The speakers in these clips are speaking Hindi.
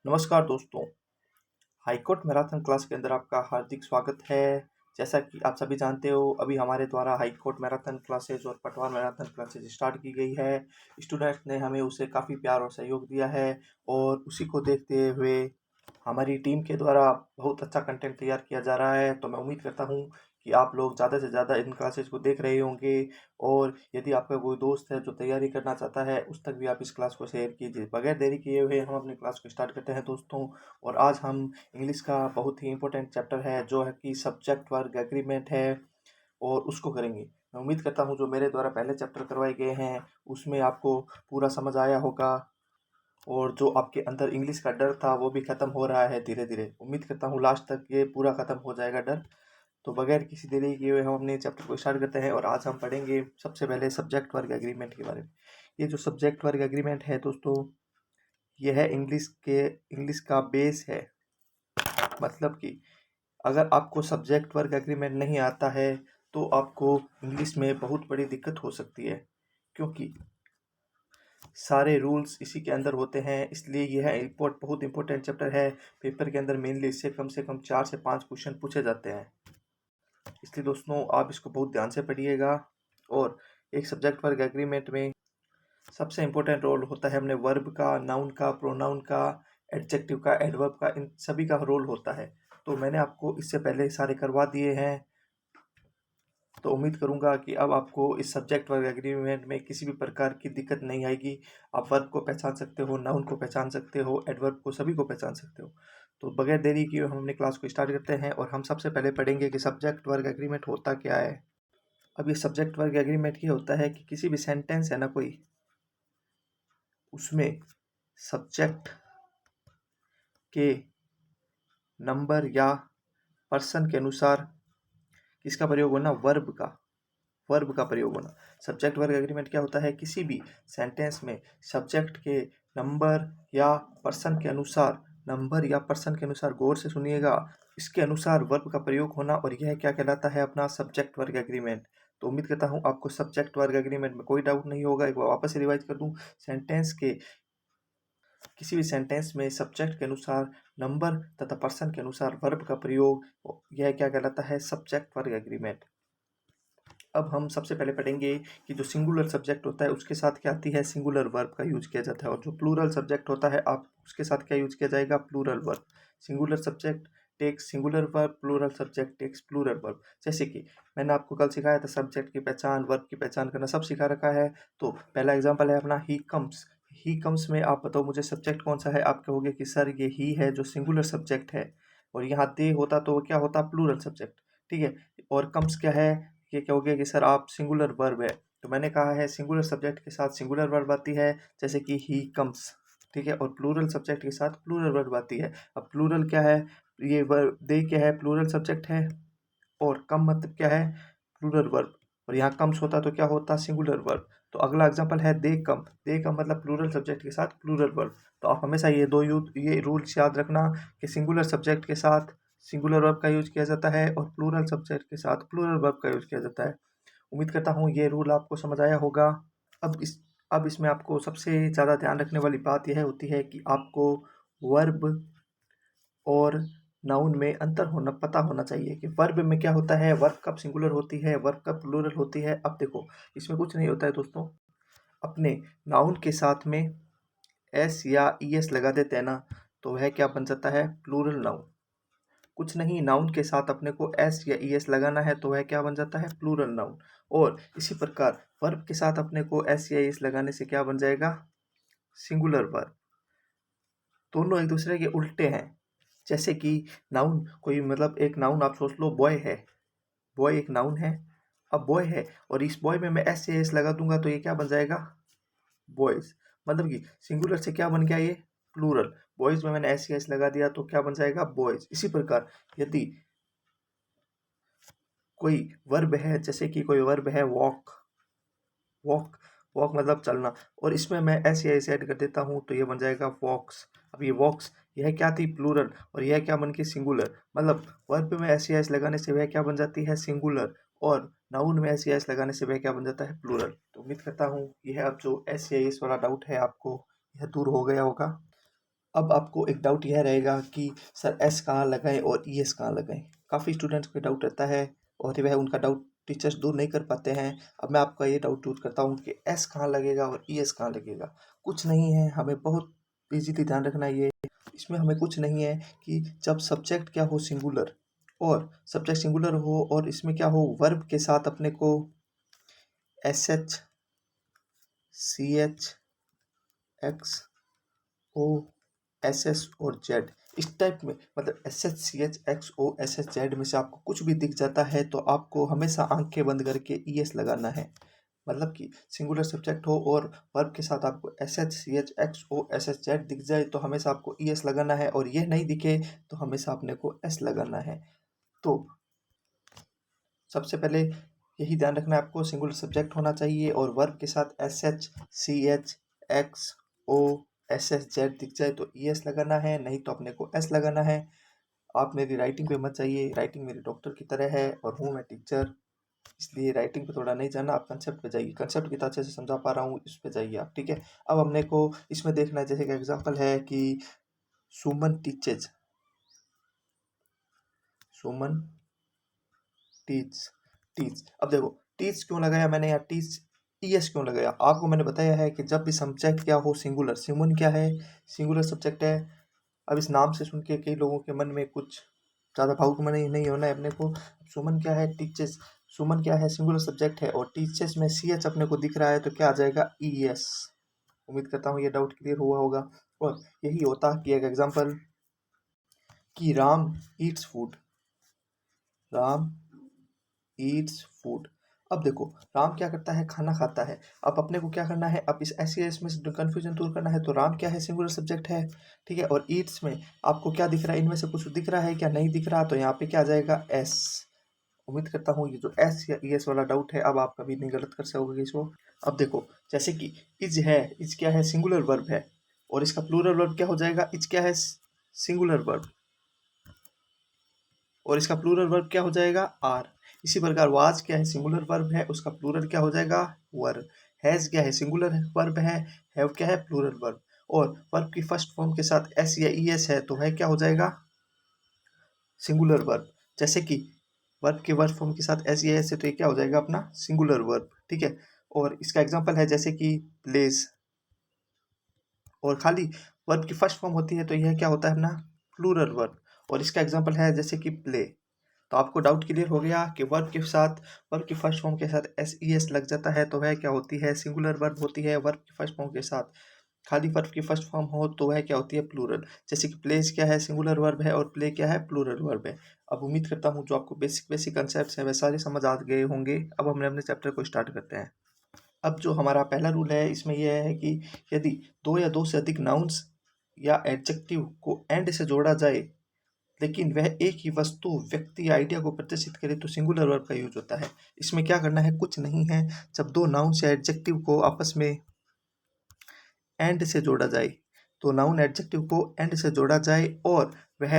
नमस्कार दोस्तों, हाईकोर्ट मैराथन क्लास के अंदर आपका हार्दिक स्वागत है। जैसा कि आप सभी जानते हो, अभी हमारे द्वारा हाईकोर्ट मैराथन क्लासेस और पटवार मैराथन क्लासेस स्टार्ट की गई है। स्टूडेंट्स ने हमें उसे काफ़ी प्यार और सहयोग दिया है और उसी को देखते हुए हमारी टीम के द्वारा बहुत अच्छा कंटेंट तैयार किया जा रहा है। तो मैं उम्मीद करता हूँ कि आप लोग ज़्यादा से ज़्यादा इन क्लासेस को देख रहे होंगे और यदि आपका कोई दोस्त है जो तैयारी करना चाहता है, उस तक भी आप इस क्लास को शेयर कीजिए। बगैर देरी किए हुए हम अपनी क्लास को स्टार्ट करते हैं दोस्तों। और आज हम इंग्लिश का बहुत ही इंपॉर्टेंट चैप्टर है जो है कि सब्जेक्ट वर्ग एग्रीमेंट है और उसको करेंगे। मैं उम्मीद करता हूँ जो मेरे द्वारा पहले चैप्टर करवाए गए हैं उसमें आपको पूरा समझ आया होगा और जो आपके अंदर इंग्लिश का डर था वो भी ख़त्म हो रहा है धीरे धीरे। उम्मीद करता हूँ लास्ट तक ये पूरा ख़त्म हो जाएगा डर। तो बगैर किसी देरी किए हुए हम अपने चैप्टर को स्टार्ट करते हैं और आज हम पढ़ेंगे सबसे पहले सब्जेक्ट वर्ग एग्रीमेंट के बारे में। ये जो सब्जेक्ट वर्ग एग्रीमेंट है दोस्तों, ये है इंग्लिश का बेस है। मतलब कि अगर आपको सब्जेक्ट वर्ग एग्रीमेंट नहीं आता है तो आपको इंग्लिश में बहुत बड़ी दिक्कत हो सकती है, क्योंकि सारे रूल्स इसी के अंदर होते हैं। इसलिए यह बहुत इंपॉर्टेंट चैप्टर है। पेपर के अंदर मेनली इससे कम से कम 4 से 5 क्वेश्चन पूछे जाते हैं। इसलिए दोस्तों आप इसको बहुत ध्यान से पढ़िएगा। और एक सब्जेक्ट वर्ग एग्रीमेंट में सबसे इम्पोर्टेंट रोल होता है अपने वर्ब का, नाउन का, प्रोनाउन का, एडजेक्टिव का, एडवर्ब का, इन सभी का रोल होता है। तो मैंने आपको इससे पहले सारे करवा दिए हैं। तो उम्मीद करूंगा कि अब आपको इस सब्जेक्ट वर्ग एग्रीमेंट में किसी भी प्रकार की दिक्कत नहीं आएगी। आप वर्ब को पहचान सकते हो, नाउन को पहचान सकते हो, एडवर्ब को, सभी को पहचान सकते हो। तो बगैर देरी किए हम अपने क्लास को स्टार्ट करते हैं और हम सबसे पहले पढ़ेंगे कि सब्जेक्ट वर्ग एग्रीमेंट होता क्या है। अब ये सब्जेक्ट वर्ग एग्रीमेंट ये होता है कि किसी भी सेंटेंस है ना कोई, उसमें सब्जेक्ट के नंबर या पर्सन के अनुसार किसका प्रयोग होना, वर्ब का प्रयोग होना। सब्जेक्ट वर्ग एग्रीमेंट क्या होता है, किसी भी सेंटेंस में सब्जेक्ट के नंबर या पर्सन के अनुसार, गौर से सुनिएगा, इसके अनुसार वर्ब का प्रयोग होना। और यह क्या कहलाता है, अपना सब्जेक्ट वर्ग एग्रीमेंट। तो उम्मीद करता हूँ आपको सब्जेक्ट वर्ग एग्रीमेंट में कोई डाउट नहीं होगा। एक बार वापस से रिवाइज कर दूँ, किसी भी सेंटेंस में सब्जेक्ट के अनुसार नंबर तथा पर्सन के अनुसार वर्ब का प्रयोग, यह क्या कहलाता है, सब्जेक्ट वर्ग एग्रीमेंट। अब हम सबसे पहले पढ़ेंगे कि जो सिंगुलर सब्जेक्ट होता है उसके साथ क्या आती है, सिंगुलर वर्ब का यूज किया जाता है। और जो प्लूरल सब्जेक्ट होता है, आप उसके साथ क्या यूज किया जाएगा, plural verb. Singular subject takes singular verb, plural subject takes plural verb. जैसे कि मैंने आपको कल सिखाया था सब्जेक्ट की पहचान, वर्ब की पहचान करना, सब सिखा रखा है। तो पहला एग्जाम्पल है अपना ही कम्स में आप बताओ मुझे सब्जेक्ट कौन सा है। आप कहोगे कि सर ये ही है जो सिंगुलर सब्जेक्ट है, और यहाँ दे होता तो वो क्या होता, प्लूरल सब्जेक्ट। ठीक है। और कम्स क्या है, ये कहोगे कि सर आप सिंगुलर वर्ब है। तो मैंने कहा है सिंगुलर सब्जेक्ट के साथ सिंगुलर वर्ब आती है, जैसे कि ही कम्स। ठीक है। और प्लूरल सब्जेक्ट के साथ प्लूरल वर्ब आती है। अब प्लूरल क्या है, ये वर्ब दे क्या है, प्लूरल सब्जेक्ट है। और कम मतलब क्या है, प्लूरल वर्ब। और यहाँ कम्स होता तो क्या होता, सिंगुलर वर्ब। तो अगला एग्जांपल है दे कम मतलब प्लूरल सब्जेक्ट के साथ प्लूरल वर्ब। तो आप हमेशा ये रूल्स याद रखना कि सिंगुलर सब्जेक्ट के साथ सिंगुलर वर्ब का यूज किया जाता है और प्लूरल सब्जेक्ट के साथ प्लूरल वर्ब का यूज किया जाता है। उम्मीद करता हूँ ये रूल आपको समझ आया होगा। अब इस अब इसमें आपको सबसे ज़्यादा ध्यान रखने वाली बात यह होती है कि आपको वर्ब और नाउन में अंतर पता होना चाहिए कि वर्ब में क्या होता है, वर्ब कब सिंगुलर होती है, वर्ब कब प्लूरल होती है। अब देखो, इसमें कुछ नहीं होता है दोस्तों। अपने नाउन के साथ में एस या ई एस लगा देते हैं ना, तो वह क्या बन जाता है, प्लूरल नाउन। कुछ नहीं, नाउन के साथ अपने को एस या ई एस लगाना है तो वह क्या बन जाता है, प्लूरल नाउन। और इसी प्रकार वर्ब के साथ अपने को एस या ई एस लगाने से क्या बन जाएगा, सिंगुलर वर्ब। दोनों एक दूसरे के उल्टे हैं। जैसे कि नाउन, कोई मतलब एक नाउन आप सोच लो, बॉय है। बॉय एक नाउन है। अब बॉय है और इस बॉय में मैं एस या एस लगा दूंगा तो ये क्या बन जाएगा, बॉयज। मतलब कि सिंगुलर से क्या बन गया, ये प्लूरल। बॉयज में मैंने एस या एस लगा दिया तो क्या बन जाएगा, बॉयज। इसी प्रकार यदि कोई वर्ब है, जैसे कि कोई वर्ब है वॉक, वॉक वॉक मतलब चलना, और इसमें मैं एस या एस ऐड कर देता हूँ तो ये बन जाएगा वॉक्स। अब ये वॉक्स, यह क्या थी, प्लूरल, और यह क्या बन गई, सिंगुलर। मतलब वर्ब में एस या एस लगाने से वह क्या बन जाती है, सिंगुलर। और नाउन में एस या एस लगाने से वह क्या बन जाता है, प्लूरल। तो उम्मीद करता हूँ यह अब जो एस या एस वाला डाउट है आपको यह दूर हो गया होगा। अब आपको एक डाउट यह रहेगा कि सर एस कहाँ लगाएं और ई एस कहाँ लगाएं। काफ़ी स्टूडेंट्स को डाउट रहता है और वह उनका डाउट टीचर्स दूर नहीं कर पाते हैं। अब मैं आपका ये डाउट दूर करता हूँ कि एस कहाँ लगेगा और ई एस कहाँ लगेगा। कुछ नहीं है, हमें बहुत इजीली ध्यान रखना है ये। इसमें हमें कुछ नहीं है कि जब सब्जेक्ट क्या हो सिंगुलर और सब्जेक्ट सिंगुलर हो और इसमें क्या हो वर्ब के साथ अपने को S H C H X O S S और जेड इस टाइप में, मतलब S H C H X O S H Z में से आपको कुछ भी दिख जाता है तो आपको हमेशा आंखें बंद करके ई एस लगाना है। मतलब कि सिंगुलर सब्जेक्ट हो और वर्ब के साथ आपको S H C H X O S H Z दिख जाए तो हमेशा आपको ई एस लगाना है, और ये नहीं दिखे तो हमेशा अपने को एस लगाना है। तो सबसे पहले यही ध्यान रखना है आपको, सिंगुलर सब्जेक्ट होना चाहिए और वर्ब के साथ S H C H X O S S Z दिख जाए तो ई एस लगाना है, नहीं तो अपने को एस लगाना है। आप मेरी राइटिंग पे मत जाइए, राइटिंग मेरी डॉक्टर की तरह है और हूँ मैं टीचर, इसलिए राइटिंग पे थोड़ा नहीं जाना, आप कंसेप्ट पे जाइए। कंसेप्ट कितना अच्छे से समझा पा रहा हूँ इस पे जाइए आप, ठीक है। अब हमने को इसमें देखना है, जैसे कि एग्जांपल है कि सुमन टीचेज, सुमन टीच टीच। अब देखो टीच क्यों लगाया मैंने यहाँ, टीच ई एस क्यों लगाया, आपको मैंने बताया है कि जब भी सब्जेक्ट क्या हो सिंगुलर, सुमन क्या है सिंगुलर सब्जेक्ट है। अब इस नाम से सुन के कई लोगों के मन में कुछ ज़्यादा भावुक मन नहीं होना है अपने को। सुमन क्या है टीचर्स, सुमन क्या है सिंगुलर सब्जेक्ट है और टीचर्स में सी एच अपने को दिख रहा है तो क्या आ जाएगा ई एस। उम्मीद करता हूँ ये डाउट क्लियर हुआ होगा। और यही होता कि एक एग्जांपल कि Ram Yeats food, Ram Yeats food. अब देखो राम क्या करता है, खाना खाता है। अब अपने को क्या करना है, अब इस एस में से कंफ्यूजन दूर करना है। तो राम क्या है सिंगुलर सब्जेक्ट है, ठीक है, और ईट्स में आपको क्या दिख रहा है, इनमें से कुछ दिख रहा है क्या, नहीं दिख रहा, तो यहाँ पे क्या आ जाएगा एस। उम्मीद करता हूँ ये जो एस या ई एस वाला डाउट है अब आप कभी नहीं गलत कर सकोगे इसको। अब देखो जैसे कि इज है, इज क्या है सिंगुलर वर्ब है और इसका प्लूरल वर्ब क्या हो जाएगा, इज क्या है सिंगुलर वर्ब और इसका प्लूरल वर्ब क्या हो जाएगा आर। इसी प्रकार वाज क्या है सिंगुलर वर्ब है, उसका प्लूरल क्या हो जाएगा वर। हैज क्या है सिंगुलर वर्ब है, हैव क्या है प्लूरल वर्ब, और वर्ब की फर्स्ट फॉर्म के साथ एस या ई एस है तो है क्या हो जाएगा सिंगुलर वर्ब। जैसे कि वर्ब के वर्ब फॉर्म के साथ एस या एस है तो ये क्या हो जाएगा अपना सिंगुलर वर्ब, ठीक है। और इसका एग्जांपल है जैसे कि प्लेस, और खाली वर्ब की फर्स्ट फॉर्म होती है तो यह क्या होता है अपना प्लूरल वर्ब, और इसका एग्जांपल है जैसे कि प्ले। तो आपको डाउट क्लियर हो गया कि वर्ब के साथ, वर्ब की फर्स्ट फॉर्म के साथ एस ई एस लग जाता है तो वह क्या होती है सिंगुलर वर्ब होती है। वर्ब की फर्स्ट फॉर्म के साथ खाली वर्ब की फर्स्ट फॉर्म हो तो वह क्या होती है प्लूरल। जैसे कि प्लेस क्या है सिंगुलर वर्ब है और प्ले क्या है प्लूरल वर्ब है। अब उम्मीद करता हूँ जो आपको बेसिक बेसिक कंसेप्ट है वह सारे समझ आ गए होंगे। अब हम अपने चैप्टर को स्टार्ट करते हैं। अब जो हमारा पहला रूल है इसमें यह है कि यदि दो या दो से अधिक नाउन्स या एडजेक्टिव को एंड से जोड़ा जाए लेकिन वह एक ही वस्तु व्यक्ति या आइडिया को प्रदर्शित करे तो सिंगुलर वर्ब का यूज होता है। इसमें क्या करना है, कुछ नहीं है। जब दो नाउन्स या एडजेक्टिव को आपस में एंड से जोड़ा जाए, तो नाउन एडजेक्टिव को एंड से जोड़ा जाए और वह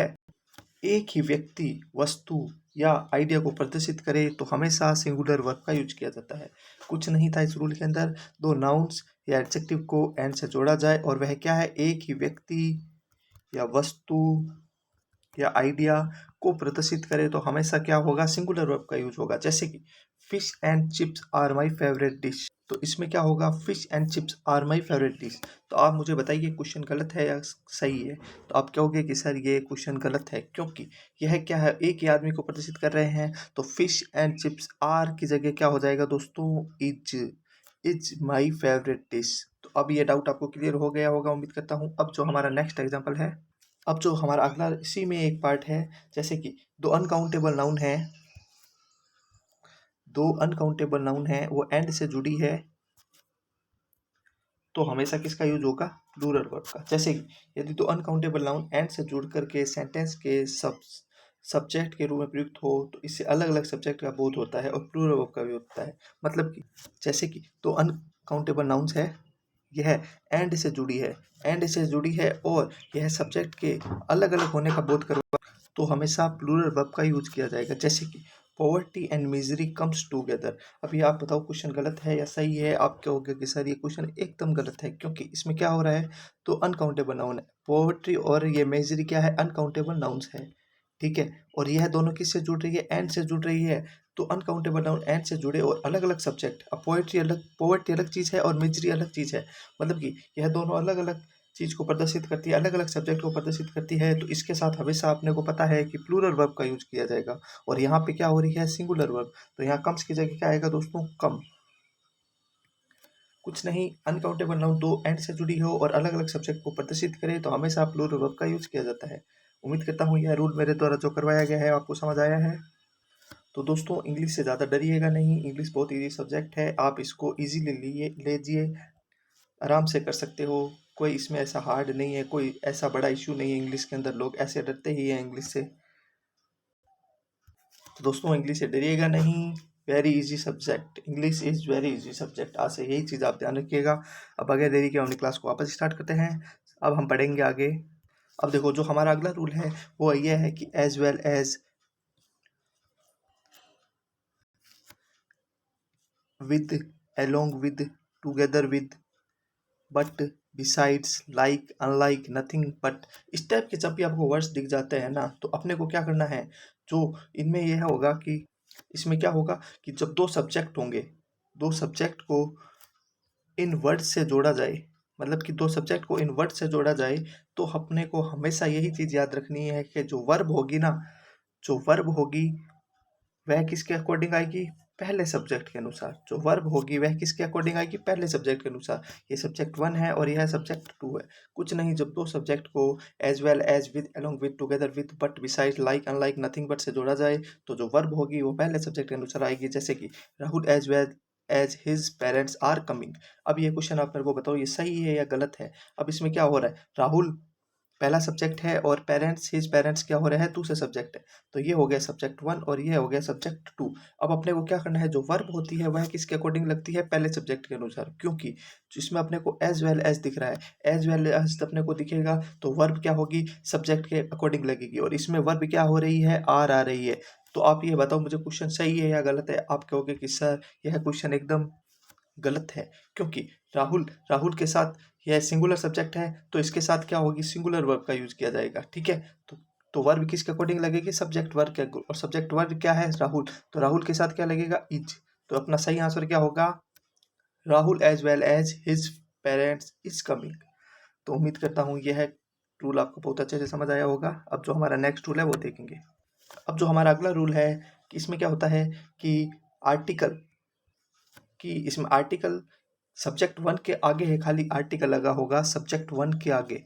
एक ही व्यक्ति वस्तु या आइडिया को प्रदर्शित करे तो हमेशा सिंगुलर वर्ब का यूज किया जाता है। कुछ नहीं था इस रूल के अंदर, दो नाउन्स या एडजेक्टिव को एंड से जोड़ा जाए और वह क्या है एक ही व्यक्ति या वस्तु या आइडिया को प्रदर्शित करे तो हमेशा क्या होगा सिंगुलर वर्ब का यूज होगा। जैसे कि fish and chips are my favourite dish, तो इसमें क्या होगा fish and chips are my favourite dish. तो आप मुझे बताइए क्वेश्चन गलत है या सही है। तो आप कहोगे कि सर ये क्वेश्चन गलत है क्योंकि यह क्या है एक ही आदमी को प्रदर्शित कर रहे हैं। तो फिश एंड चिप्स आर की जगह क्या हो जाएगा दोस्तों इज माई फेवरेट डिश। तो अब ये डाउट आपको क्लियर हो गया होगा उम्मीद करता हूँ। अब जो हमारा नेक्स्ट एग्जाम्पल है, अब जो हमारा अगला इसी में एक पार्ट है, जैसे कि दो अनकाउंटेबल नाउन है, दो अनकाउंटेबल नाउन है वो एंड से जुड़ी है तो हमेशा किसका यूज होगा प्लूरल वर्ब का। जैसे कि यदि दो अनकाउंटेबल नाउन एंड से जुड़ करके सेंटेंस के सब्जेक्ट के रूप में प्रयुक्त हो तो इससे अलग अलग सब्जेक्ट का बोध होता है और प्लूरल वर्ब का भी होता है। मतलब कि जैसे कि दो अनकाउंटेबल नाउन्स है, यह एंड से जुड़ी है, एंड से जुड़ी है और यह सब्जेक्ट के अलग अलग होने का बोध करवा तो हमेशा प्लूरल वर्ब का यूज किया जाएगा। जैसे कि poverty and misery comes together. अभी आप बताओ क्वेश्चन गलत है या सही है। आप कहोगे कि सर ये क्वेश्चन एकदम गलत है, क्योंकि इसमें क्या हो रहा है, तो अनकाउंटेबल नाउन है। पॉवर्टी और ये मिजरी क्या है, अनकाउंटेबल नाउन्स है, ठीक है। और यह दोनों किससे जुड़ रही है, एंड से जुड़ रही है। तो अनकाउंटेबल नाउन एंड से जुड़े और अलग अलग सब्जेक्ट। अब पॉवर्टी अलग चीज़ है और मिजरी अलग चीज़ है, मतलब कि यह दोनों अलग अलग चीज़ को प्रदर्शित करती है, अलग अलग सब्जेक्ट को प्रदर्शित करती है। तो इसके साथ हमेशा अपने को पता है कि प्लूरल वर्ब का यूज किया जाएगा। और यहाँ पे क्या हो रही है, सिंगुलर वर्ब। तो यहाँ कम्स की जगह क्या आएगा दोस्तों, कम। कुछ नहीं, अनकाउंटेबल नाउन दो एंड से जुड़ी हो और अलग अलग सब्जेक्ट को प्रदर्शित करे तो हमेशा प्लूरल वर्ब का यूज किया जाता है। उम्मीद करता हूँ यह रूल मेरे द्वारा जो करवाया गया है आपको समझ आया है। तो दोस्तों इंग्लिश से ज़्यादा डरिएगा नहीं, इंग्लिश बहुत इजी सब्जेक्ट है, आप इसको इजीली लीजिए, आराम से कर सकते हो। कोई इसमें ऐसा हार्ड नहीं है, कोई ऐसा बड़ा इशू नहीं है इंग्लिश के अंदर, लोग ऐसे डरते ही हैं इंग्लिश से। तो दोस्तों इंग्लिश से डरिएगा नहीं, very easy subject, English is very easy subject. आज से यही चीज़ आप ध्यान रखिएगा। अब बगैर देरी के अपनी क्लास को वापस स्टार्ट करते हैं। अब हम पढ़ेंगे आगे। अब देखो जो हमारा अगला रूल है वो ये है कि as well as, with, along with, together with, but, besides, like, unlike, nothing but, इस टाइप के जब भी आपको वर्ड्स दिख जाते हैं ना, तो अपने को क्या करना है, जो इनमें यह होगा कि इसमें क्या होगा कि जब दो सब्जेक्ट होंगे, दो सब्जेक्ट को इन वर्ड से जोड़ा जाए, मतलब कि दो सब्जेक्ट को इन वर्ड से जोड़ा जाए, तो अपने को हमेशा यही चीज़ याद रखनी है कि जो वर्ब होगी ना, जो वर्ब होगी वह किसके अकॉर्डिंग आएगी, पहले सब्जेक्ट के अनुसार। जो वर्ब होगी वह किसके अकॉर्डिंग आएगी, पहले सब्जेक्ट के अनुसार। ये सब्जेक्ट 1 है और यह सब्जेक्ट 2 है। कुछ नहीं, जब दो सब्जेक्ट को as well as, with, along with, together with, but, beside, like, unlike, nothing but से जोड़ा जाए, तो जो वर्ब होगी वो पहले सब्जेक्ट के अनुसार आएगी। जैसे कि Rahul as well as his parents are coming. अब ये क्वेश्चन आप मेरे को बताओ ये सही है या गलत है। अब इसमें क्या हो रहा है, राहुल पहला सब्जेक्ट है और पेरेंट्स, हिज पेरेंट्स क्या हो रहा है, दूसरे सब्जेक्ट है। तो ये हो गया सब्जेक्ट 1 और ये हो गया सब्जेक्ट 2। अब अपने को क्या करना है, जो वर्ब होती है वह किसके अकॉर्डिंग लगती है, पहले सब्जेक्ट के अनुसार। क्योंकि जिसमें अपने को एज वेल एज दिख रहा है, एज वेल एज अपने को दिखेगा तो वर्ब क्या होगी, सब्जेक्ट के अकॉर्डिंग लगेगी। और इसमें वर्ब क्या हो रही है, आर आ रही है। तो आप ये बताओ मुझे क्वेश्चन सही है या गलत है। आप कहोगे कि सर यह क्वेश्चन एकदम गलत है, क्योंकि राहुल, राहुल के साथ यह सिंगुलर सब्जेक्ट है तो इसके साथ क्या होगी, सिंगुलर वर्ब का यूज किया जाएगा, ठीक है। तो वर्ब किसके अकॉर्डिंग लगेगी, सब्जेक्ट वर्ब के, और सब्जेक्ट वर्ब क्या है, राहुल। तो राहुल के साथ क्या लगेगा, इज। तो अपना सही आंसर क्या होगा, Rahul as well as his parents is coming. तो उम्मीद करता हूँ यह रूल आपको बहुत अच्छे से समझ आया होगा। अब जो हमारा नेक्स्ट रूल है वो देखेंगे। अब जो हमारा अगला रूल है कि इसमें क्या होता है कि आर्टिकल, कि इसमें आर्टिकल सब्जेक्ट 1 के आगे है, खाली आर्टिकल लगा होगा सब्जेक्ट 1 के आगे।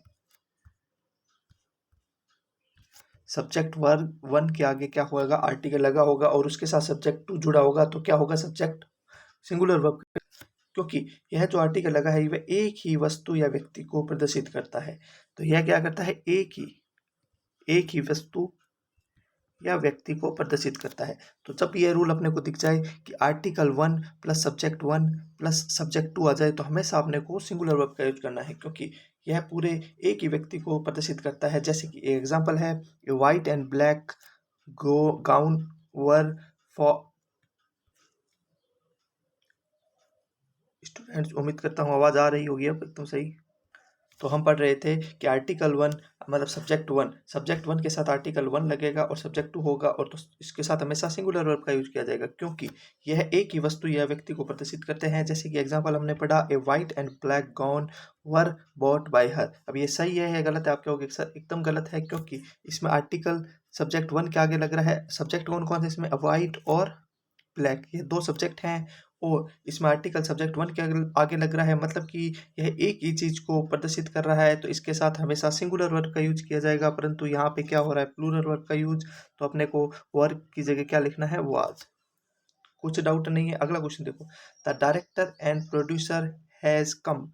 सब्जेक्ट वर्ब 1 के आगे क्या होगा, आर्टिकल लगा होगा और उसके साथ सब्जेक्ट 2 जुड़ा होगा, तो क्या होगा, सब्जेक्ट सिंगुलर वर्ब। क्योंकि यह जो आर्टिकल लगा है वह एक ही वस्तु या व्यक्ति को प्रदर्शित करता है। तो यह क्या करता है, एक ही वस्तु या व्यक्ति को प्रदर्शित करता है। तो जब ये रूल अपने को दिख जाए कि article 1 plus subject 1 plus subject 2 आ जाए, तो हमेशा अपने को सिंगुलर वर्ब का यूज करना है, क्योंकि यह पूरे एक ही व्यक्ति को प्रदर्शित करता है। जैसे कि एग्जांपल है, a white and black go gown wore for students. उम्मीद करता हूँ आवाज़ आ रही होगी अब एकदम सही। तो हम पढ़ रहे थे कि आर्टिकल 1 मतलब सब्जेक्ट 1 के साथ आर्टिकल 1 लगेगा और सब्जेक्ट 2 होगा, और तो इसके साथ हमेशा सिंगुलर वर्ब का यूज किया जाएगा, क्योंकि यह एक ही वस्तु या व्यक्ति को प्रदर्शित करते हैं। जैसे कि एग्जांपल हमने पढ़ा, a white and black gown wore bought by her. अब ये सही है या गलत है, आप कहोगे सर एकदम गलत है, क्योंकि इसमें आर्टिकल सब्जेक्ट 1 के आगे लग रहा है। सब्जेक्ट कौन कौन से इसमें, वाइट और ब्लैक, ये दो सब्जेक्ट हैं, और इसमें आर्टिकल सब्जेक्ट 1 के आगे लग रहा है, मतलब कि यह एक ही चीज़ को प्रदर्शित कर रहा है। तो इसके साथ हमेशा सिंगुलर वर्ब का यूज किया जाएगा, परंतु यहाँ पे क्या हो रहा है, प्लूरल वर्ब का यूज। तो अपने को वर्ब की जगह क्या लिखना है, वाज। कुछ डाउट नहीं है। अगला क्वेश्चन देखो, the director and producer has come.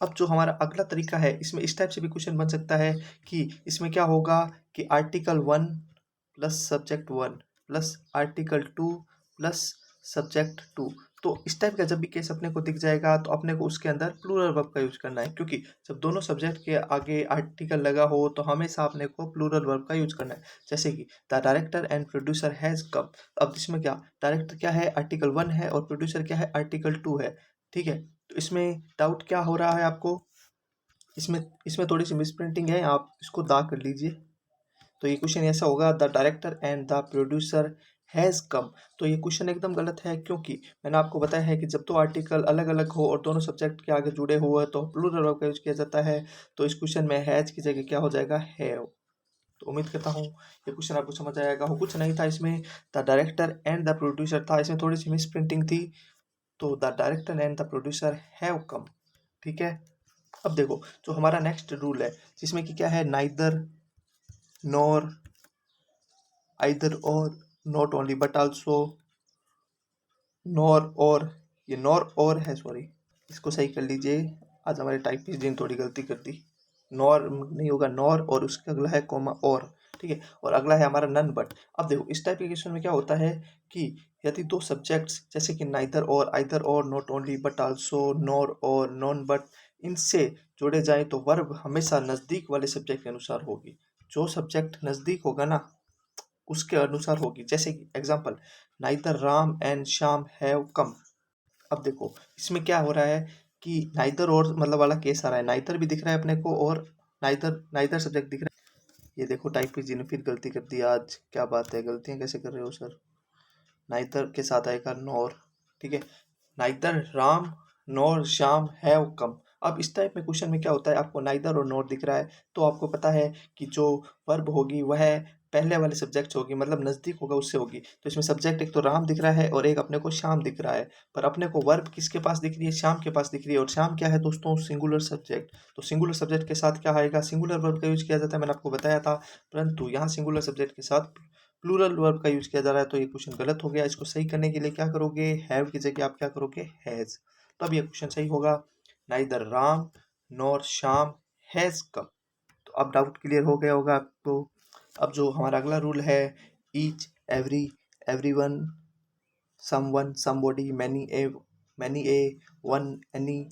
अब जो हमारा अगला तरीका है, इसमें इस टाइप से भी क्वेश्चन बन सकता है कि इसमें क्या होगा कि article 1 plus subject 1 plus article 2 plus subject 2। तो इस टाइप का जब भी केस अपने को दिख जाएगा तो अपने को उसके अंदर प्लूरल वर्ब का यूज करना है, क्योंकि जब दोनों सब्जेक्ट के आगे आर्टिकल लगा हो तो हमेशा अपने को प्लूरल वर्ब का यूज करना है। जैसे कि the director and producer has come. अब इसमें क्या, डायरेक्टर क्या है, आर्टिकल 1 है, और प्रोड्यूसर क्या है, आर्टिकल 2 है। ठीक है, तो इसमें डाउट क्या हो रहा है आपको, इसमें इसमें थोड़ी सी मिसप्रिंटिंग है, आप इसको दा कर लीजिए। तो ये क्वेश्चन ऐसा होगा, the director and the producer has come. तो ये क्वेश्चन एकदम गलत है, क्योंकि मैंने आपको बताया है कि जब दो आर्टिकल अलग अलग हो और दोनों सब्जेक्ट के आगे जुड़े हुए तो प्लूरल वर्ब का यूज किया जाता है। तो इस क्वेश्चन में हैज की जगह क्या हो जाएगा, हैव। तो उम्मीद करता हूँ ये क्वेश्चन आपको समझ आएगा। हो कुछ नहीं था इसमें, the director and the producer था, इसमें थोड़ी सी मिस प्रिंटिंग थी। तो the director and the producer have come. ठीक है, अब देखो जो हमारा नेक्स्ट रूल है, जिसमें कि क्या है, नाइदर, नॉर, आइदर और, not only but also, nor और। ये नॉर और है, सॉरी, इसको सही कर लीजिए। आज हमारे टाइपिस्ट ने थोड़ी गलती कर दी। नॉर नहीं होगा, नॉर और उसका अगला है कॉमा और। ठीक है, और अगला है हमारा नन बट। अब देखो इस टाइप के क्वेश्चन में क्या होता है कि यदि दो सब्जेक्ट्स जैसे कि नाइदर और, आइदर और, not only but also, nor और, नॉन बट, इनसे जोड़े जाए तो वर्ब हमेशा नज़दीक वाले सब्जेक्ट के अनुसार होगी। जो सब्जेक्ट नज़दीक होगा ना उसके अनुसार होगी। जैसे कि example, neither Ram and Shyam have come. अब देखो इसमें क्या हो रहा है कि नाइदर और मतलब वाला केस आ रहा है, नाइदर भी दिख रहा है अपने को और नाइदर नाइदर सब्जेक्ट दिख रहा है। ये देखो टाइपिस्ट जी ने फिर गलती कर दी आज, क्या बात है, गलतियां कैसे कर रहे हो सर। नाइदर के साथ आएगा नॉर। ठीक है, neither Ram nor Shyam have come. अब इस टाइप में क्वेश्चन में क्या होता है, आपको नाइदर और नॉर दिख रहा है तो आपको पता है कि जो वर्ब होगी वह पहले वाले सब्जेक्ट होगी, मतलब नज़दीक होगा उससे होगी। तो इसमें सब्जेक्ट एक तो राम दिख रहा है और एक अपने को श्याम दिख रहा है, पर अपने को वर्ब किसके पास दिख रही है, श्याम के पास दिख रही है। और श्याम क्या है दोस्तों, सिंगुलर सब्जेक्ट। तो सिंगुलर सब्जेक्ट के साथ क्या आएगा, सिंगुलर वर्ब का यूज किया जाता है, मैंने आपको बताया था। परंतु यहाँ सिंगुलर सब्जेक्ट के साथ प्लूरल वर्ब का यूज किया जा रहा है, तो ये क्वेश्चन गलत हो गया। इसको सही करने के लिए क्या करोगे, हैव की जगह आप क्या करोगे, हैज। तब ये क्वेश्चन सही होगा, neither Ram nor Shyam has come. तो अब डाउट क्लियर हो गया होगा आपको। अब जो हमारा अगला रूल है, each, every, everyone, someone, somebody, many a, one, any,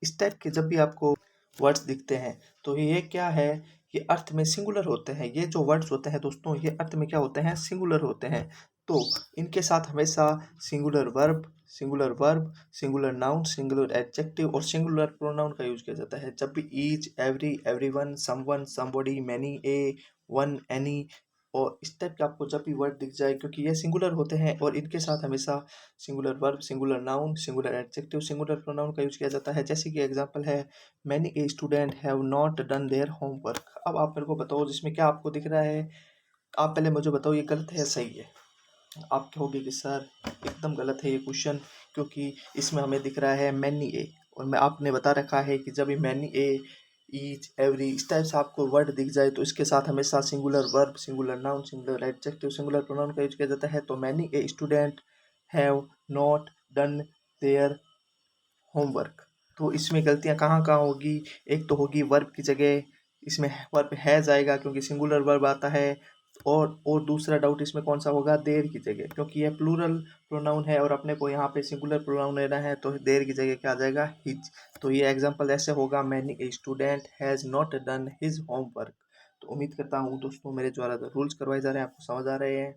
इस टाइप के जब भी आपको वर्ड्स दिखते हैं तो ये क्या है, ये अर्थ में सिंगुलर होते हैं। ये जो वर्ड्स होते हैं दोस्तों, ये अर्थ में क्या होते हैं, सिंगुलर होते हैं। तो इनके साथ हमेशा singular verb, singular noun, singular adjective और सिंगुलर प्रोनाउन का यूज किया जाता है। जब भी each, every, everyone, someone, somebody, many a, one, any और इस टाइप के आपको जब भी वर्ड दिख जाए, क्योंकि ये सिंगुलर होते हैं और इनके साथ हमेशा singular verb, singular noun, singular adjective, singular pronoun का यूज किया जाता है। जैसे कि एग्जांपल है, many a student have not done their homework. अब आप मेरे को बताओ जिसमें क्या आपको दिख रहा है, आप पहले मुझे बताओ ये गलत है या सही है। आप कहोगे कि सर एकदम गलत है ये क्वेश्चन, क्योंकि इसमें हमें दिख रहा है मैनी ए, और मैं आपने बता रखा है कि जब ये मैनी ए, ईच, एवरी इस टाइप से आपको वर्ड दिख जाए तो इसके साथ हमेशा singular verb, singular noun, singular adjective, singular pronoun का यूज किया जाता है। तो many a student have not done their homework. तो इसमें गलतियाँ कहाँ कहाँ होगी, एक तो होगी वर्ब की जगह, इसमें वर्ब हैज़ आएगा क्योंकि सिंगुलर वर्ब आता है। और दूसरा डाउट इसमें कौन सा होगा, देयर की जगह, क्योंकि यह प्लूरल प्रोनाउन है और अपने को यहाँ पे सिंगुलर प्रोनाउन लेना है, तो देयर की जगह क्या आ जाएगा, हिज। तो ये एग्जांपल ऐसे होगा, many a student has not done his homework. तो उम्मीद करता हूँ दोस्तों मेरे द्वारा जो रूल्स करवाए जा रहे हैं आपको समझ आ रहे हैं।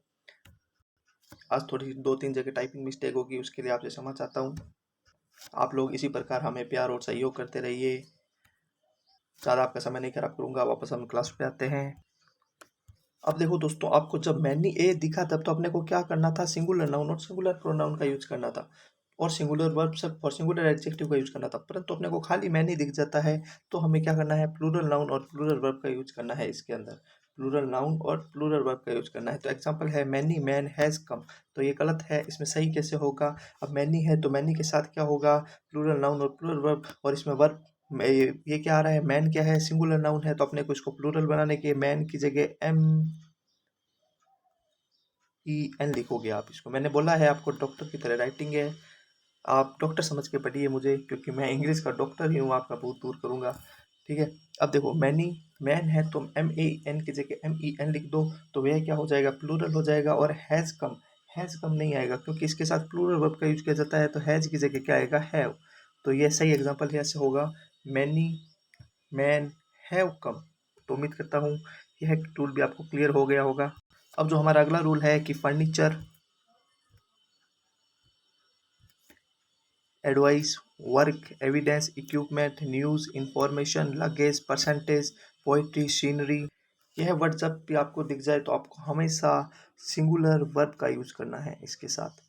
आज थोड़ी 2-3 जगह टाइपिंग मिस्टेक होगी, उसके लिए आपसे क्षमा चाहता हूँ। आप लोग इसी प्रकार हमें प्यार और सहयोग करते रहिए। ज़्यादा आपका समय नहीं खराब करूँगा, वापस हम क्लास पे आते हैं। अब देखो दोस्तों, आपको जब मैनी ए दिखा तब तो अपने को क्या करना था, सिंगुलर नाउन और सिंगुलर प्रोनाउन का यूज करना था, और सिंगुलर वर्ब सब और सिंगुलर एडजेक्टिव का यूज करना था। परंतु अपने को खाली मैनी दिख जाता है, तो हमें क्या करना है, प्लूरल नाउन और प्लूरल वर्ब का यूज करना है। इसके अंदर प्लूरल नाउन और प्लूरल वर्ब का यूज करना है। तो एग्जांपल है, मैनी मैन हैज़ कम। तो ये गलत है, इसमें सही कैसे होगा। अब मैनी है तो मैनी के साथ क्या होगा, प्लूरल नाउन और प्लूरल वर्ब, और इसमें वर्ब ये क्या आ रहा है, मैन क्या है, सिंगुलर नाउन है, तो अपने को इसको प्लूरल बनाने के मैन की जगह एम ई एन लिखोगे आप इसको। मैंने बोला है आपको डॉक्टर की तरह राइटिंग है, आप डॉक्टर समझ के पढ़िए मुझे, क्योंकि मैं इंग्लिश का डॉक्टर ही हूँ, आपका बहुत दूर करूँगा। ठीक है, अब देखो मैनी मैन है तो एम ए एन की जगह एम ई एन लिख दो, तो वह क्या हो जाएगा, प्लूरल हो जाएगा। और हैज़ कम, हैज़ कम नहीं आएगा क्योंकि इसके साथ प्लूरल वर्ब का यूज किया जाता है, तो हैज़ की जगह क्या आएगा, हैव। तो ये सही एग्जांपल है, ऐसे होगा मैनी मैन हैव कम। तो उम्मीद करता हूँ यह रूल भी आपको क्लियर हो गया होगा। अब जो हमारा अगला रूल है कि furniture, advice, work, evidence, equipment, news, information, luggage, percentage, poetry, scenery, यह वर्ड जब भी आपको दिख जाए तो आपको हमेशा सिंगुलर वर्ब का यूज करना है इसके साथ।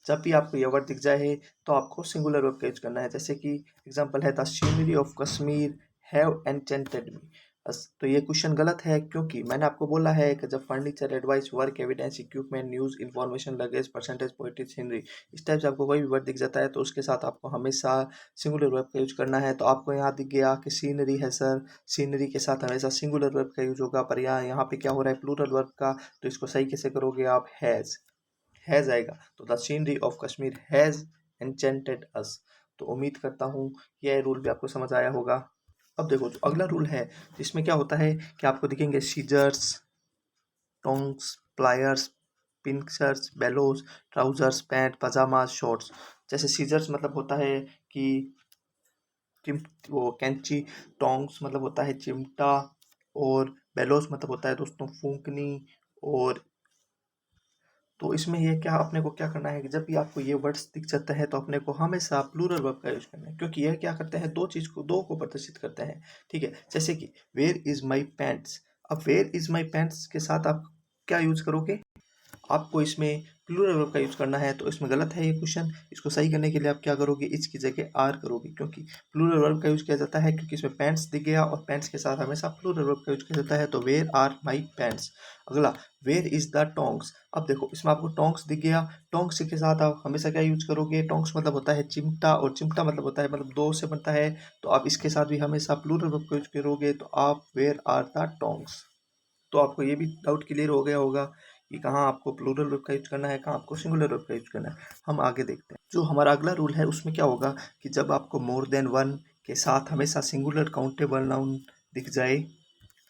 जब भी आपको यह वर्ड दिख जाए तो आपको सिंगुलर वर्ब का यूज करना है। जैसे कि एग्जांपल है, the scenery of Kashmir have enchanted me. बस तो ये क्वेश्चन गलत है क्योंकि मैंने आपको बोला है कि जब furniture, advice, work, evidence, equipment, news, information, luggage, percentage, poetry, scenery, इस टाइप से आपको कोई भी वर्ड दिख जाता है तो उसके साथ आपको हमेशा सिंगुलर वर्ब का यूज करना है। तो आपको यहाँ दिख गया कि सीनरी है सर, सीनरी के साथ हमेशा सिंगुलर वर्ब का यूज होगा, पर यहाँ पे क्या हो रहा है, प्लूरल वर्ब का। तो इसको सही कैसे करोगे आप, हैज़ आएगा। तो the scenery of Kashmir has enchanted us. तो उम्मीद करता हूँ यह रूल भी आपको समझ आया होगा। अब देखो जो अगला रूल है, इसमें क्या होता है कि आपको दिखेंगे scissors, tongs, pliers, pinchers, bellows, trousers, pants, pyjama, shorts. जैसे सीजर्स मतलब होता है कि चिम वो कैंची, टोंग्स मतलब होता है चिमटा, और बेलोस मतलब होता है दोस्तों फूंकनी। और तो इसमें ये क्या, अपने को क्या करना है कि जब भी आपको ये वर्ड्स दिख जाता है तो अपने को हमेशा प्लूरल वर्ब का यूज करना है, क्योंकि यह क्या करते हैं, दो को प्रदर्शित करते हैं। ठीक है, जैसे कि वेयर इज माई पैंट्स। अब वेयर इज माई पैंट्स के साथ आप क्या यूज करोगे, आपको इसमें प्लूरल वर्ब का यूज करना है। तो इसमें गलत है ये क्वेश्चन। इसको सही करने के लिए आप क्या करोगे, इज की जगह आर करोगे, क्योंकि प्लूरल वर्ब का यूज किया जाता है, क्योंकि इसमें पैंट्स दिख गया और पैंट्स के साथ हमेशा प्लूरल वर्ब का यूज किया जाता है। तो वेयर आर माई पैंट्स। अगला, वेयर इज द टोंग्स। अब देखो इसमें आपको टोंग्स दिख गया, टोंग्स के साथ आप हमेशा क्या यूज करोगे, टोंग्स मतलब होता है चिमटा, और चिमटा मतलब होता है, मतलब दो से बनता है। तो आप इसके साथ भी हमेशा प्लूरल वर्ब का यूज करोगे, तो आप वेयर आर द टोंग्स। तो आपको ये भी डाउट क्लियर हो गया होगा कि कहाँ आपको प्लूरल वर्ब का यूज करना है, कहाँ आपको सिंगुलर वर्ब का यूज करना है। हम आगे देखते हैं। जो हमारा अगला रूल है उसमें क्या होगा कि जब आपको मोर देन वन के साथ हमेशा सिंगुलर काउंटेबल नाउन दिख जाए,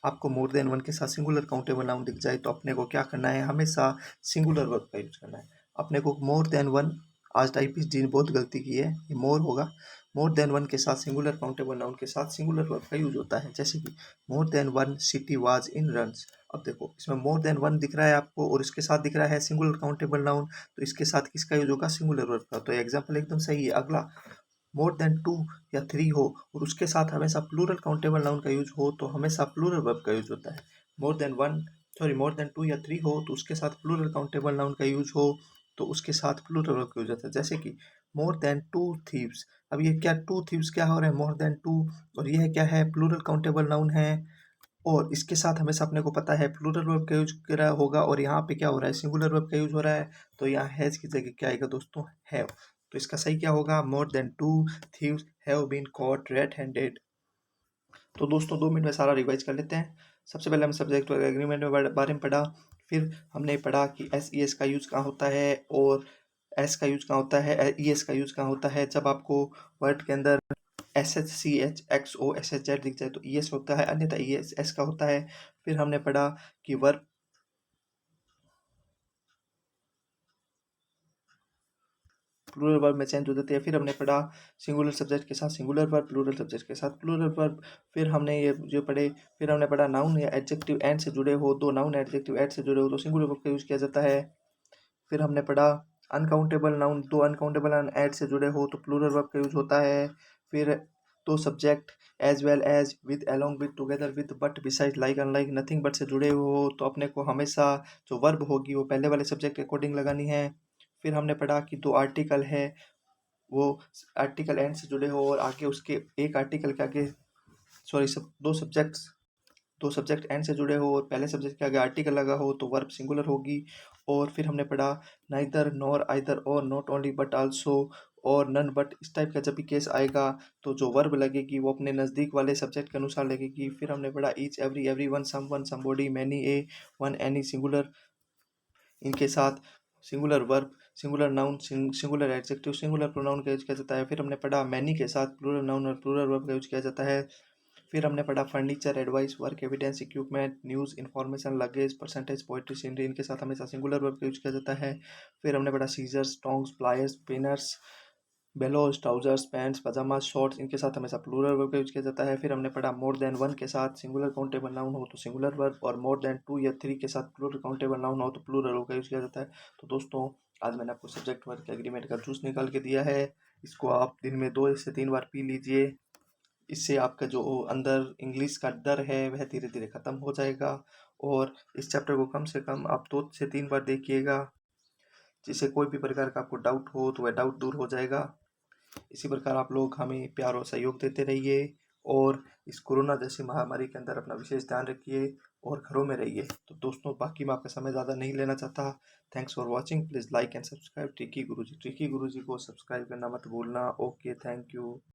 आपको मोर देन वन के साथ सिंगुलर काउंटेबल नाउन दिख जाए, तो अपने को क्या करना है, हमेशा सिंगुलर वर्ब का यूज करना है। अपने को मोर देन वन, आज टाइपिस्ट जी ने बहुत गलती की है, ये मोर होगा। मोर देन वन के साथ सिंगुलर काउंटेबल नाउन के साथ सिंगुलर वर्ब का यूज होता है। जैसे कि मोर than one city was in runs. अब देखो इसमें मोर देन वन दिख रहा है आपको और इसके साथ दिख रहा है सिंगुलर काउंटेबल नाउन, तो इसके साथ किसका यूज होगा, सिंगुलर वर्ब का। तो एग्जाम्पल एकदम सही है। अगला, मोर देन टू या थ्री हो और उसके साथ हमेशा प्लूरल काउंटेबल नाउन का यूज हो, तो हमेशा प्लूरल वर्ब का यूज होता है। More than one, sorry more than two या थ्री हो तो उसके साथ प्लूरल काउंटेबल नाउन का यूज हो, तो उसके साथ प्लूरल वर्ब का यूज होता है। जैसे कि मोर देन टू थीव्स। अब ये क्या, टू थीव्स क्या हो रहा है, मोर देन टू, और यह क्या है, प्लूरल काउंटेबल नाउन है, और इसके साथ हमेशा अपने को पता है प्लूरल वर्ब का यूज करा होगा, और यहाँ पे क्या हो रहा है, सिंगुलर वर्ब का यूज हो रहा है। तो यहाँ हैज की जगह क्या आएगा दोस्तों, हैव। तो इसका सही क्या होगा, more than two thieves have been caught red handed. तो दोस्तों 2 मिनट में सारा रिवाइज कर लेते हैं। सबसे पहले हम सब्जेक्ट वर्ब एग्रीमेंट में बारे में पढ़ा, फिर हमने पढ़ा कि एस ई एस का यूज कहाँ होता है, और एस का यूज कहाँ होता है, ई एस का यूज कहाँ होता है। जब आपको वर्ड के अंदर S H C H X O S H Z दिख जाए तो ई एस होता है, अन्यथा ई एस एस का होता है। फिर हमने पढ़ा कि वर्ब प्लूरल वर्ब में चेंज हो जाती है। फिर हमने पढ़ा सिंगुलर सब्जेक्ट के साथ सिंगुलर वर्ब, प्लूरल सब्जेक्ट के साथ प्लूरल वर्ब। फिर हमने ये जो पढ़े, फिर हमने पढ़ा नाउन या एडजेक्टिव एंड से जुड़े हो, दो नाउन एडजेक्टिव एंड से जुड़े हो तो सिंगुलर वर्ब का यूज किया जाता है। फिर हमने पढ़ा अनकाउंटेबल नाउन, दो अनकाउंटेबल नाउन ऐड से जुड़े हो तो प्लूरल वर्ब का यूज होता है। फिर दो subject as well as, with, along with, together with, but, beside, like, unlike, nothing but से जुड़े हो तो अपने को हमेशा जो वर्ब होगी वो पहले वाले सब्जेक्ट के अकॉर्डिंग लगानी है। फिर हमने पढ़ा कि दो आर्टिकल है, वो आर्टिकल एंड से जुड़े हो और आगे उसके एक आर्टिकल के आगे, सॉरी सब दो सब्जेक्ट एंड से जुड़े हो और पहले सब्जेक्ट के आगे आर्टिकल लगा हो तो वर्ब सिंगुलर होगी। और फिर हमने पढ़ा नाइदर नॉर आइदर और, नॉट ओनली बट आल्सो, और नन बट, इस टाइप का जब भी केस आएगा तो जो वर्ब लगेगी वो अपने नज़दीक वाले सब्जेक्ट के अनुसार लगेगी। फिर हमने पढ़ा each, every, every one, somebody, many, a, one, any, singular, इनके साथ singular verb, singular noun, singular adjective, singular pronoun का यूज किया जाता है। फिर हमने पढ़ा मैनी के साथ प्लूरल नाउन और प्लूरल वर्ब का यूज किया जाता है। फिर हमने पढ़ा furniture, advice, work, evidence, equipment, news, information, luggage, percentage, poetry, scenery, इनके साथ हमेशा सिंगुलर वर्ब का यूज किया जाता है। फिर हमने पढ़ा scissors, tongs, pliers, pincers, bellows, trousers, pants, pyjama, shorts, इनके साथ हमेशा प्लूरल वर्ब का यूज किया जाता है। फिर हमने पढ़ा मोर देन वन के साथ सिंगुलर काउंटेबल नाउन हो तो सिंगुलर वर्ब, और मोर देन टू या थ्री के साथ प्लूरल काउंटेबल नाउन हो तो प्लूरल वर्ब का यूज किया जाता है। तो दोस्तों, आज मैंने आपको सब्जेक्ट वर्ब एग्रीमेंट का जूस निकाल के दिया है। इसको आप दिन में 2 से 3 बार पी लीजिए। इससे आपका जो अंदर इंग्लिश का डर है वह धीरे धीरे ख़त्म हो जाएगा। और इस चैप्टर को कम से कम आप 2 से 3 बार देखिएगा, जिससे कोई भी प्रकार का आपको डाउट हो तो वह डाउट दूर हो जाएगा। इसी प्रकार आप लोग हमें प्यार और सहयोग देते रहिए, और इस कोरोना जैसी महामारी के अंदर अपना विशेष ध्यान रखिए और घरों में रहिए। तो दोस्तों, बाकी मैं आपका समय ज़्यादा नहीं लेना चाहता। Thanks for watching. Please like and subscribe tricky Guruji. Tricky Guruji को सब्सक्राइब करना मत भूलना। Okay, thank you.